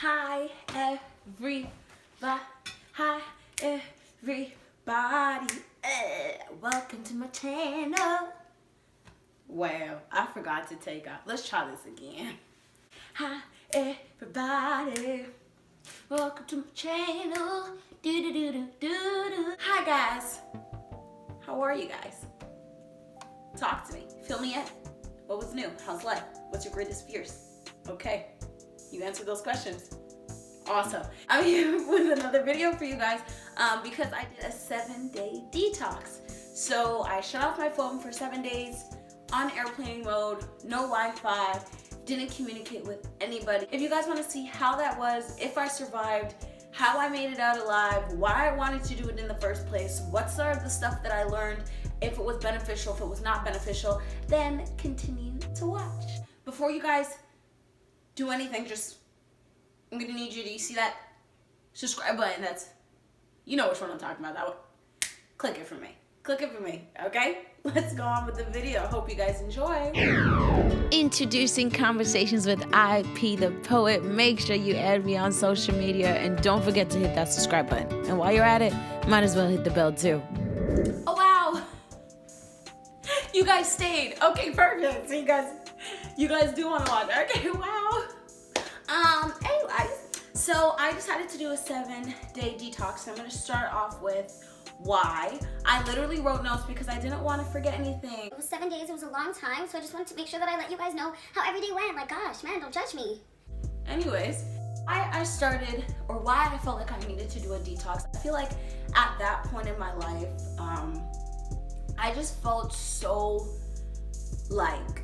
Hi everybody, hi everybody, welcome to my channel. Well, I forgot to take out. Let's try this again. Hi everybody, welcome to my channel. Do do do do do do. Hi guys, how are you guys? Talk to me. Fill me in. What was new? How's life? What's your greatest fears? Okay, you answered those questions. Awesome. I'm here with another video for you guys because I did a 7-day detox. So I shut off my phone for 7 days on airplane mode, no Wi-Fi, didn't communicate with anybody. If you guys want to see how that was, if I survived, how I made it out alive, why I wanted to do it in the first place, what's the stuff that I learned, if it was beneficial, if it was not beneficial, then continue to watch. Before you guys do anything, I'm gonna need you to see that subscribe button. You know which one I'm talking about, that one. Click it for me. Click it for me, okay? Let's go on with the video. Hope you guys enjoy. Introducing Conversations with IP the Poet. Make sure you add me on social media and don't forget to hit that subscribe button. And while you're at it, might as well hit the bell too. Oh wow! You guys stayed. Okay, perfect. So you guys do want to watch. Okay, wow. Anyways, so I decided to do a 7-day detox. I'm gonna start off with why. I literally wrote notes because I didn't want to forget anything. It was 7 days, it was a long time, so I just wanted to make sure that I let you guys know how every day went. Like, gosh, man, don't judge me. Anyways, I started, or why I felt like I needed to do a detox. I feel like at that point in my life, I just felt so like,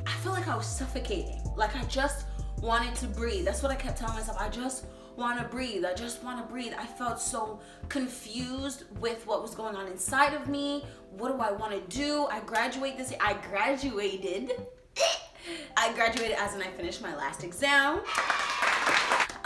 I felt like I was suffocating. Like I just wanted to breathe. That's what I kept telling myself. I just want to breathe. I just want to breathe. I felt so confused with what was going on inside of me. What do I want to do? I graduated this year. I graduated as in I finished my last exam.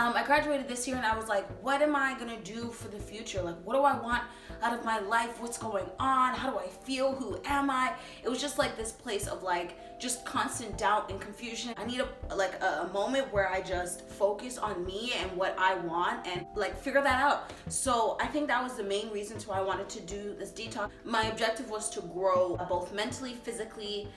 I graduated this year and I was like, what am I gonna do for the future? Like, what do I want out of my life? What's going on? How do I feel? Who am I? It was just like this place of like just constant doubt and confusion. I need a moment where I just focus on me and what I want and like figure that out. So I think that was the main reason why I wanted to do this detox. My objective was to grow both mentally, physically.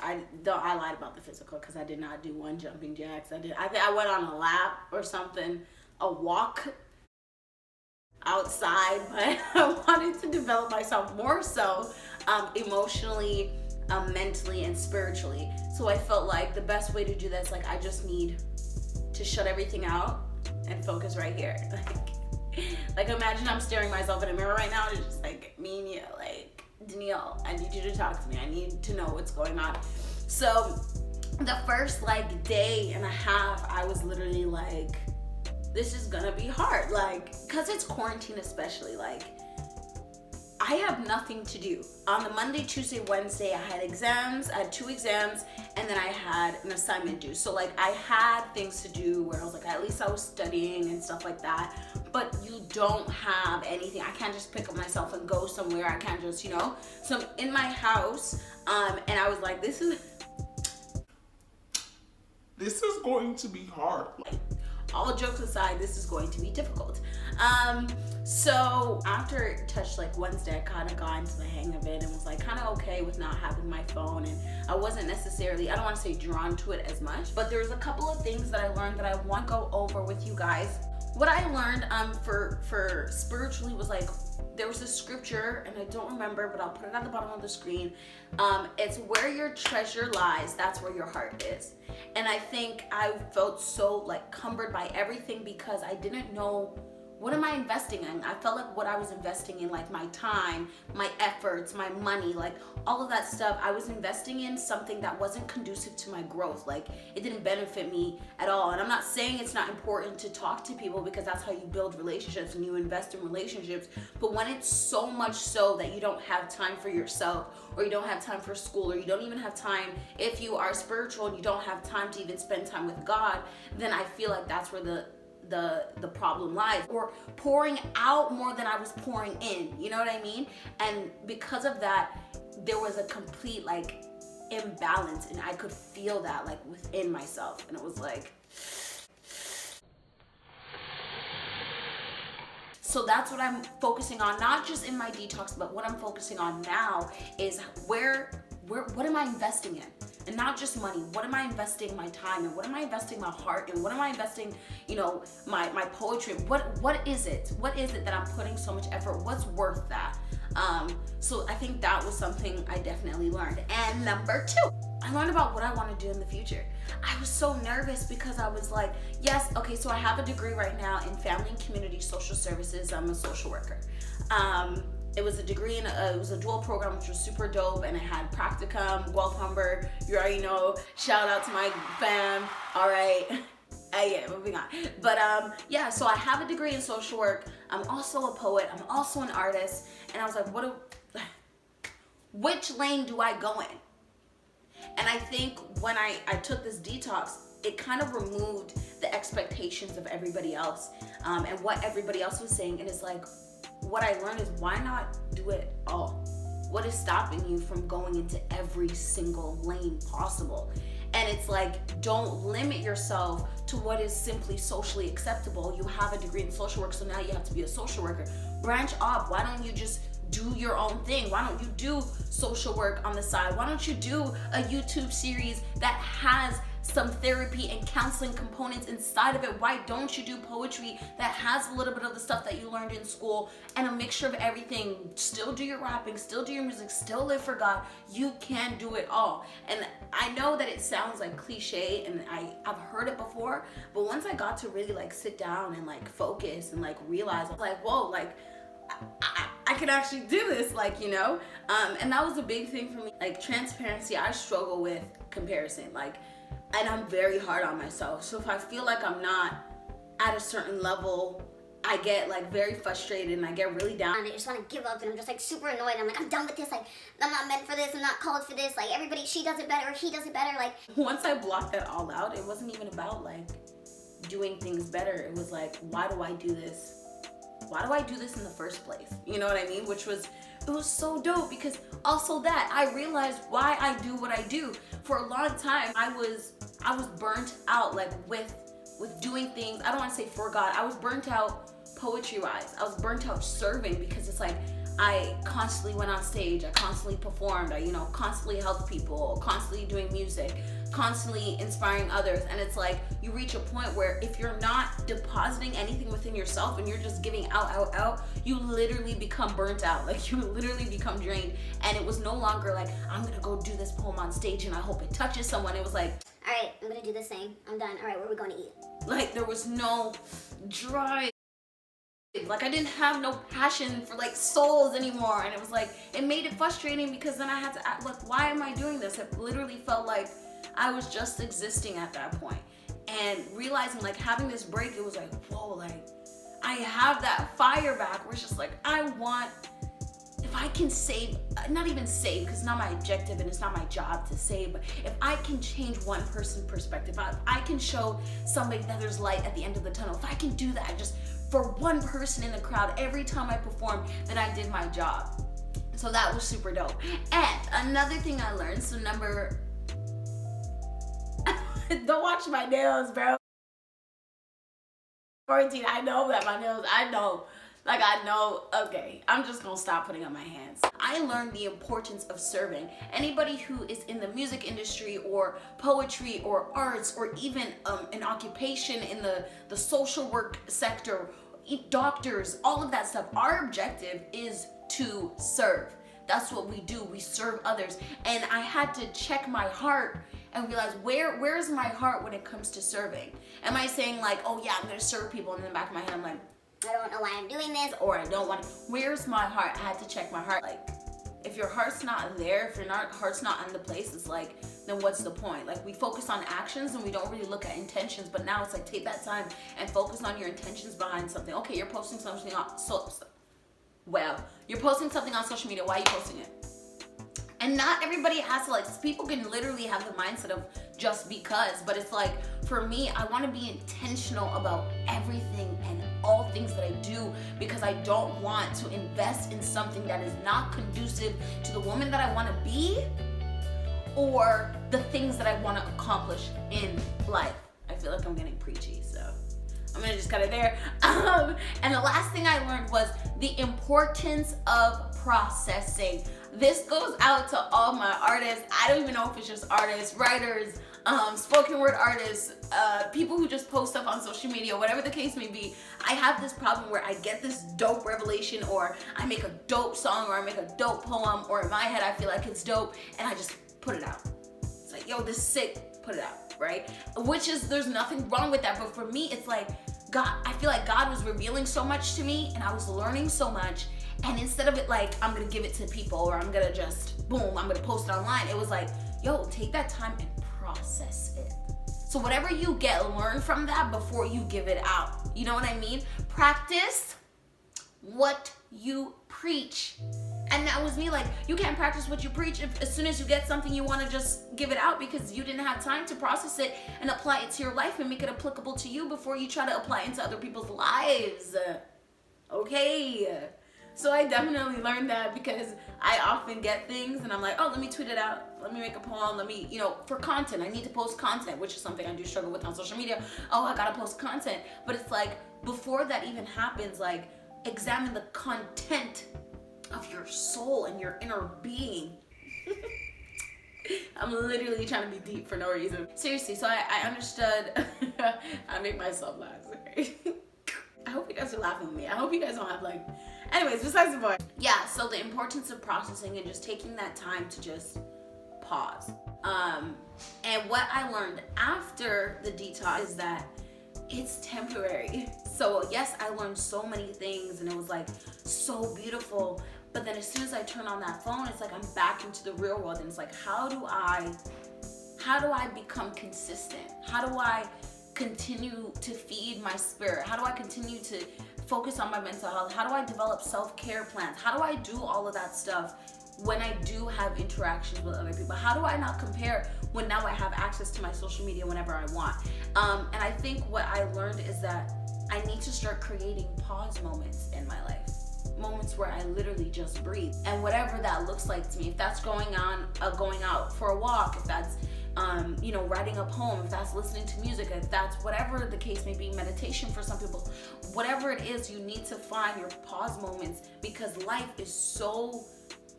I lied about the physical because I did not do 1 jumping jacks. I think I went on a lap or something, a walk outside, but I wanted to develop myself more so emotionally, mentally, and spiritually. So I felt like the best way to do that is like I just need to shut everything out and focus right here. Like imagine I'm staring myself in a mirror right now and it's just like me and you, like, Danielle, I need you to talk to me. I need to know what's going on. So the first like day and a half, I was literally like, this is gonna be hard. Like, cause it's quarantine especially, like I have nothing to do. On the Monday, Tuesday, Wednesday, I had exams. I had 2 exams and then I had an assignment due. So like I had things to do where I was like, at least I was studying and stuff like that. But you don't have anything. I can't just pick up myself and go somewhere. I can't just, So I'm in my house and I was like, this is going to be hard. All jokes aside, this is going to be difficult. So after it touched like Wednesday, I kind of got into the hang of it and was like kind of okay with not having my phone. And I wasn't necessarily, I don't want to say drawn to it as much, but there's a couple of things that I learned that I want to go over with you guys. What I learned for spiritually was like, there was a scripture and I don't remember, but I'll put it at the bottom of the screen. It's where your treasure lies, that's where your heart is. And I think I felt so like cumbered by everything because I didn't know, what am I investing in? I felt like what I was investing in, like my time, my efforts, my money, like all of that stuff, I was investing in something that wasn't conducive to my growth. Like it didn't benefit me at all. And I'm not saying it's not important to talk to people because that's how you build relationships and you invest in relationships. But when it's so much so that you don't have time for yourself, or you don't have time for school, or you don't even have time, if you are spiritual and you don't have time to even spend time with God, then I feel like that's where the problem lies, or pouring out more than I was pouring in, you know what I mean? And because of that, there was a complete like imbalance and I could feel that like within myself, and it was like, So that's what I'm focusing on, not just in my detox, but what I'm focusing on now is what am I investing in? And not just money. What am I investing my time in? What am I investing my heart in? What am I investing, my poetry? What is it? What is it that I'm putting so much effort? What's worth that? So I think that was something I definitely learned. And number 2, I learned about what I want to do in the future. I was so nervous because I was like, yes, okay, so I have a degree right now in family and community social services. I'm a social worker. It was a degree it was a dual program, which was super dope, and it had practicum, Guelph Humber, you already know, shout out to my fam, all right. Yeah, moving on. But yeah, so I have a degree in social work. I'm also a poet. I'm also an artist. And I was like, which lane do I go in? And I think when I took this detox, it kind of removed the expectations of everybody else and what everybody else was saying. And it's like, what I learned is, why not do it all? What is stopping you from going into every single lane possible? And it's like, don't limit yourself to what is simply socially acceptable. You have a degree in social work, so now you have to be a social worker. Branch off. Why don't you just do your own thing? Why don't you do social work on the side? Why don't you do a YouTube series that has some therapy and counseling components inside of it? Why don't you do poetry that has a little bit of the stuff that you learned in school and a mixture of everything? Still do your rapping, still do your music, still live for God. You can do it all. And I know that it sounds like cliche, and I've heard it before, but once I got to really like sit down and like focus and like realize, I'm like, whoa, like I can actually do this, and that was a big thing for me. Like transparency, I struggle with comparison, and I'm very hard on myself. So if I feel like I'm not at a certain level, I get like very frustrated and I get really down. And I just want to give up, and I'm just like super annoyed. I'm like, I'm done with this. Like, I'm not meant for this. I'm not called for this. Like, everybody, she does it better, or he does it better. Like, once I blocked that all out, it wasn't even about like doing things better. It was like, why do I do this? Why do I do this in the first place? You know what I mean? It was so dope, because also that I realized why I do what I do. For a long time, I was burnt out, like with doing things. I don't want to say for God. I was burnt out poetry-wise. I was burnt out serving, because it's like I constantly went on stage. I constantly performed. I, constantly helped people, constantly doing music, constantly inspiring others. And it's like you reach a point where if you're not depositing anything within yourself and you're just giving out, you literally become burnt out. Like you literally become drained. And it was no longer like, I'm gonna go do this poem on stage and I hope it touches someone. It was like, all right, I'm gonna do this thing. I'm done. All right, where are we going to eat? Like there was no drive. Like I didn't have no passion for like souls anymore, and it was like, it made it frustrating, because then I had to act like, why am I doing this? It literally felt like I was just existing at that point. And realizing like having this break, it was like, whoa, like I have that fire back where it's just like, if I can save, not even save, because it's not my objective and it's not my job to save, but if I can change one person's perspective, if I can show somebody that there's light at the end of the tunnel, if I can do that just for one person in the crowd every time I perform, then I did my job. So that was super dope. And another thing I learned, so don't watch my nails, bro. Quarantine, I know that my nails, okay, I'm just gonna stop putting on my hands. I learned the importance of serving. Anybody who is in the music industry or poetry or arts or even an occupation in the social work sector, doctors, all of that stuff, our objective is to serve. That's what we do. We serve others. And I had to check my heart and realize where's my heart when it comes to serving? Am I saying like, oh yeah, I'm gonna serve people, and in the back of my head I'm like, I don't know why I'm doing this, or I don't want to. Where's my heart? I had to check my heart. Like, if your heart's not there, if your heart's not in the place, it's like, then what's the point? Like, we focus on actions and we don't really look at intentions, but now it's like, take that time and focus on your intentions behind something. Okay, you're posting something on, you're posting something on social media. Why are you posting it? And not everybody has to, like, people can literally have the mindset of just because, but it's like, for me, I want to be intentional about everything and all things that I do, because I don't want to invest in something that is not conducive to the woman that I want to be or the things that I want to accomplish in life. I feel like I'm getting preachy, so I'm gonna just cut it there. And the last thing I learned was the importance of processing. This goes out to all my artists. I don't even know if it's just artists, writers, spoken word artists, people who just post stuff on social media, whatever the case may be. I have this problem where I get this dope revelation, or I make a dope song, or I make a dope poem, or in my head I feel like it's dope, and I just put it out. It's like, yo, this is sick, put it out, right? Which is, there's nothing wrong with that, but for me, it's like, God, I feel like God was revealing so much to me, and I was learning so much, and instead of it like, I'm gonna give it to people, or I'm gonna just, boom, I'm gonna post it online, it was like, yo, take that time and process it. So whatever you get, learn from that before you give it out. You know what I mean? Practice what you preach. And that was me, like, you can't practice what you preach if as soon as you get something you want to just give it out, because you didn't have time to process it and apply it to your life and make it applicable to you before you try to apply it into other people's lives. Okay. So I definitely learned that, because I often get things and I'm like, oh, let me tweet it out. Let me make a poem. Let me, for content. I need to post content, which is something I do struggle with on social media. Oh, I gotta post content. But it's like, before that even happens, like, examine the content of your soul and your inner being. I'm literally trying to be deep for no reason. Seriously, so I understood. I make myself laugh. Sorry. I hope you guys are laughing with me. I hope you guys don't have like... Anyways, besides the point. Yeah, so the importance of processing and just taking that time to just pause. And what I learned after the detox is that it's temporary. So yes, I learned so many things and it was like so beautiful. But then as soon as I turn on that phone, it's like I'm back into the real world. And it's like, how do I become consistent? How do I continue to feed my spirit? How do I continue to focus on my mental health? How do I develop self-care plans? How do I do all of that stuff when I do have interactions with other people? How do I not compare when now I have access to my social media whenever I want? And I think what I learned is that I need to start creating pause moments in my life. Moments where I literally just breathe. And whatever that looks like to me, if that's going out for a walk, if that's writing a poem, if that's listening to music, if that's whatever the case may be, meditation for some people, whatever it is, you need to find your pause moments, because life is so,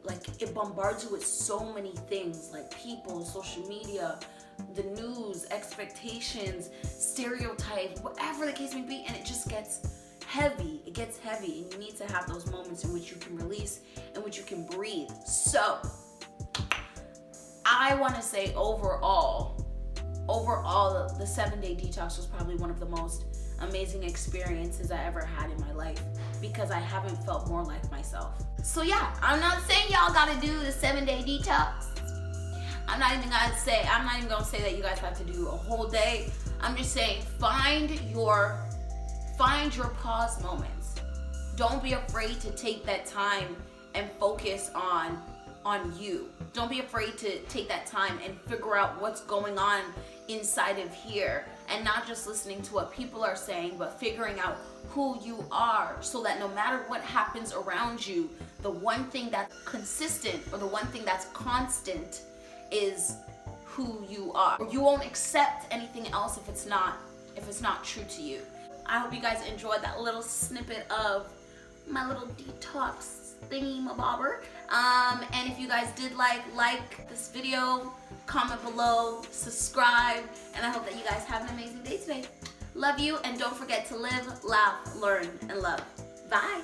like, it bombards you with so many things, like people, social media, the news, expectations, stereotypes, whatever the case may be, and it just gets heavy. It gets heavy, and you need to have those moments in which you can release, in which you can breathe. So I want to say overall, the 7-day detox was probably one of the most amazing experiences I ever had in my life, because I haven't felt more like myself. So yeah, I'm not saying y'all gotta do the 7-day detox. I'm not even gonna say that you guys have to do a whole day. I'm just saying, find your pause moments. Don't be afraid to take that time and focus on you. Don't be afraid to take that time and figure out what's going on inside of here, and not just listening to what people are saying, but figuring out who you are, so that no matter what happens around you, the one thing that's consistent, or the one thing that's constant, is who you are. You won't accept anything else if it's not true to you. I hope you guys enjoyed that little snippet of my little detox thingy-mabobber. And if you guys did like this video, comment below, subscribe, and I hope that you guys have an amazing day today. Love you, and don't forget to live, laugh, learn, and love. Bye.